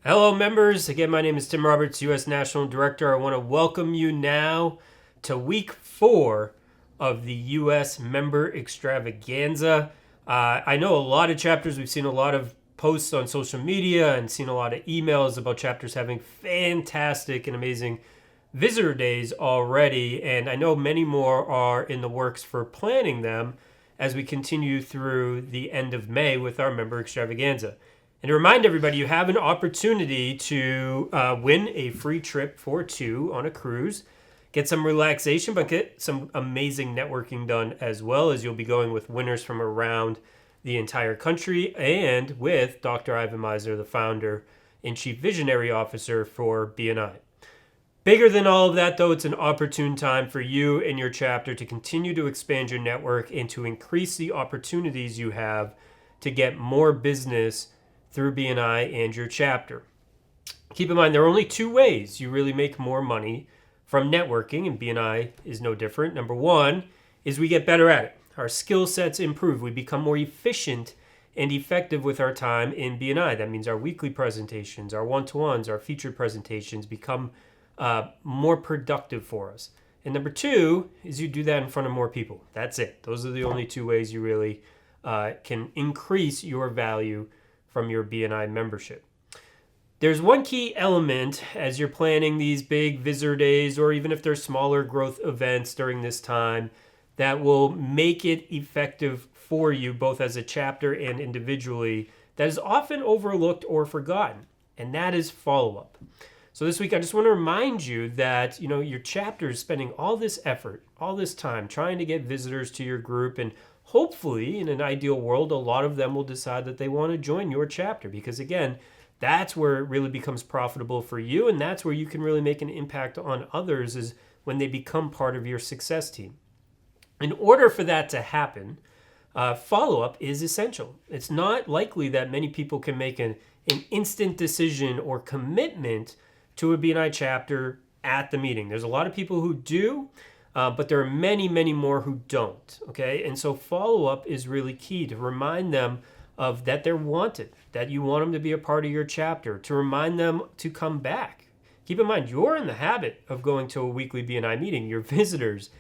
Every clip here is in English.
Hello, members. Again, my name is Tim Roberts, U.S. National Director. I want to welcome you now to week 4 of the U.S. Member Extravaganza. I know a lot of chapters, we've seen a lot of posts on social media and seen a lot of emails about chapters having fantastic and amazing visitor days already. And I know many more are in the works for planning them as we continue through the end of May with our Member Extravaganza. And to remind everybody, you have an opportunity to win a free trip for 2 on a cruise. Get some relaxation, but get some amazing networking done as well, as you'll be going with winners from around the entire country and with Dr. Ivan Misner, the founder and chief visionary officer for BNI. Bigger than all of that, though, it's an opportune time for you and your chapter to continue to expand your network and to increase the opportunities you have to get more business through BNI and your chapter. Keep in mind, there are only 2 ways you really make more money from networking, and BNI is no different. Number 1 is we get better at it. Our skill sets improve. We become more efficient and effective with our time in BNI. That means our weekly presentations, our one-to-ones, our featured presentations become more productive for us. And number 2 is you do that in front of more people. That's it. Those are the only 2 ways you really can increase your value from your BNI membership. There's one key element as you're planning these big visitor days, or even if they're smaller growth events during this time, that will make it effective for you both as a chapter and individually, that is often overlooked or forgotten, and that is follow-up. So this week I just want to remind you that your chapter is spending all this effort, all this time trying to get visitors to your group, and hopefully, in an ideal world, a lot of them will decide that they want to join your chapter because, again, that's where it really becomes profitable for you, and that's where you can really make an impact on others is when they become part of your success team. In order for that to happen, follow-up is essential. It's not likely that many people can make an instant decision or commitment to a BNI chapter at the meeting. There's a lot of people who do, but there are many, many more who don't, okay? And so follow-up is really key to remind them of that they're wanted, that you want them to be a part of your chapter, to remind them to come back. Keep in mind, you're in the habit of going to a weekly BNI meeting. Your visitors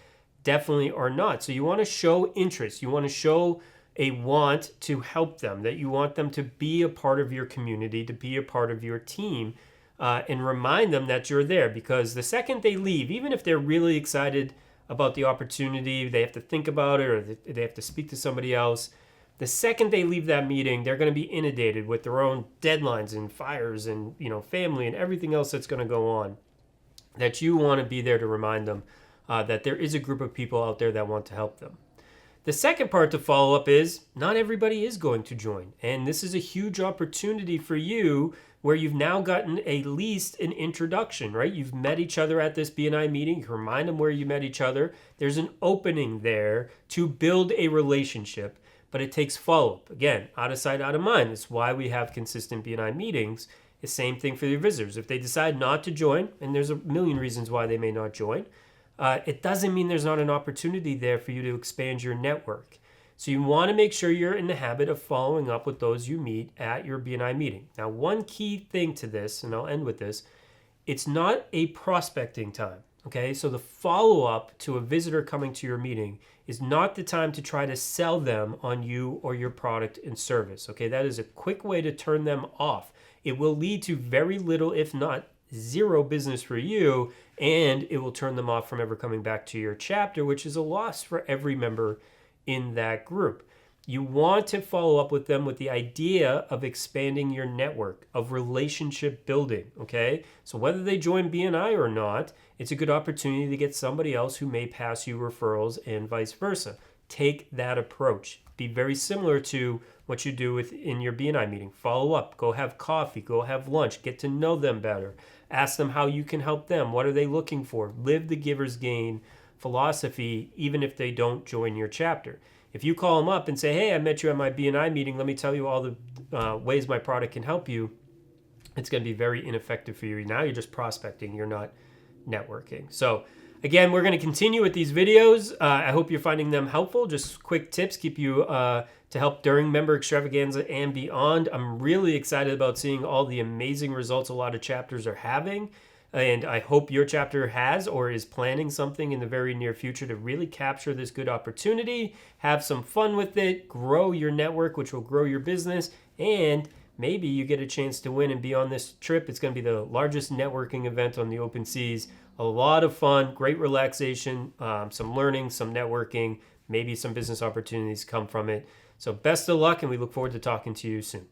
definitely are not. So you want to show interest. You want to show a want to help them, that you want them to be a part of your community, to be a part of your team, and remind them that you're there, because the second they leave, even if they're really excited about the opportunity, they have to think about it, or they have to speak to somebody else. The second they leave that meeting, they're going to be inundated with their own deadlines and fires and family and everything else that's going to go on. That you want to be there to remind them that there is a group of people out there that want to help them. The second part to follow up is not everybody is going to join, and this is a huge opportunity for you where you've now gotten at least an introduction, right? You've met each other at this BNI meeting. You can remind them where you met each other. There's an opening there to build a relationship, but it takes follow-up. Again, out of sight, out of mind. That's why we have consistent BNI meetings. The same thing for your visitors. If they decide not to join, and there's a million reasons why they may not join, it doesn't mean there's not an opportunity there for you to expand your network. So you want to make sure you're in the habit of following up with those you meet at your BNI meeting. Now, one key thing to this, and I'll end with this, it's not a prospecting time, okay? So the follow-up to a visitor coming to your meeting is not the time to try to sell them on you or your product and service, okay? That is a quick way to turn them off. It will lead to very little, if not zero business for you, and it will turn them off from ever coming back to your chapter, which is a loss for every member in that group. You want to follow up with them with the idea of expanding your network, of relationship building, okay? So whether they join BNI or not, it's a good opportunity to get somebody else who may pass you referrals and vice versa. Take that approach. Be very similar to what you do in your BNI meeting. Follow up, go have coffee, go have lunch, get to know them better. Ask them how you can help them. What are they looking for? Live the giver's gain philosophy, even if they don't join your chapter. If you call them up and say, hey, I met you at my BNI meeting, let me tell you all the ways my product can help you, it's going to be very ineffective for you. Now you're just prospecting, you're not networking. So Again, we're going to continue with these videos. I hope you're finding them helpful. Just quick tips keep you to help during member extravaganza and beyond. I'm really excited about seeing all the amazing results a lot of chapters are having. And I hope your chapter has or is planning something in the very near future to really capture this good opportunity, have some fun with it, grow your network, which will grow your business, and maybe you get a chance to win and be on this trip. It's going to be the largest networking event on the open seas. A lot of fun, great relaxation, some learning, some networking, maybe some business opportunities come from it. So best of luck, and we look forward to talking to you soon.